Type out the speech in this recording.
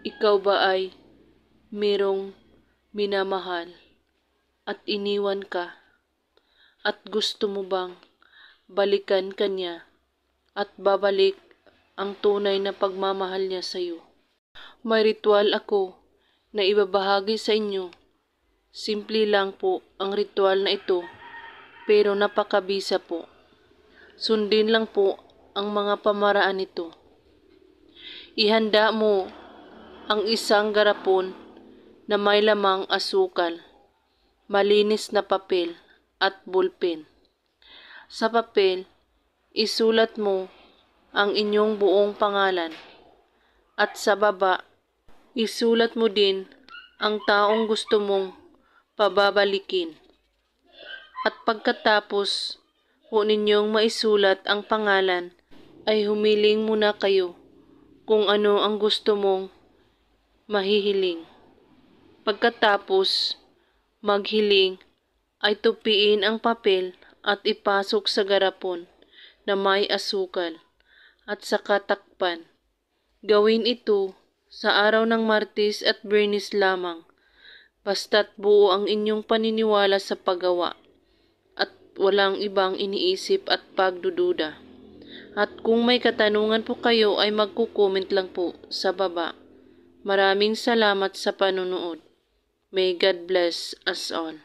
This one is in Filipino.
Ikaw ba ay merong minamahal at iniwan ka at gusto mo bang balikan kanya at babalik ang tunay na pagmamahal niya sa iyo? May ritual ako na ibabahagi sa inyo. Simple lang po ang ritual na ito pero napakabisa po. Sundin lang po ang mga pamaraan nito. Ihanda mo ang isang garapon na may lamang asukal, malinis na papel at bulpen. Sa papel, isulat mo ang inyong buong pangalan at sa baba, isulat mo din ang taong gusto mong pababalikin. At pagkatapos po ninyong maisulat ang pangalan, ay humiling muna kayo kung ano ang gusto mong mahihiling. Pagkatapos maghiling, ay tupiin ang papel at ipasok sa garapon na may asukal at saka takpan. Gawin ito sa araw ng Martes at Biyernes lamang, basta't buo ang inyong paniniwala sa paggawa at walang ibang iniisip at pagdududa. At kung may katanungan po kayo ay magko-comment lang po sa baba. Maraming salamat sa panonood. May God bless us all.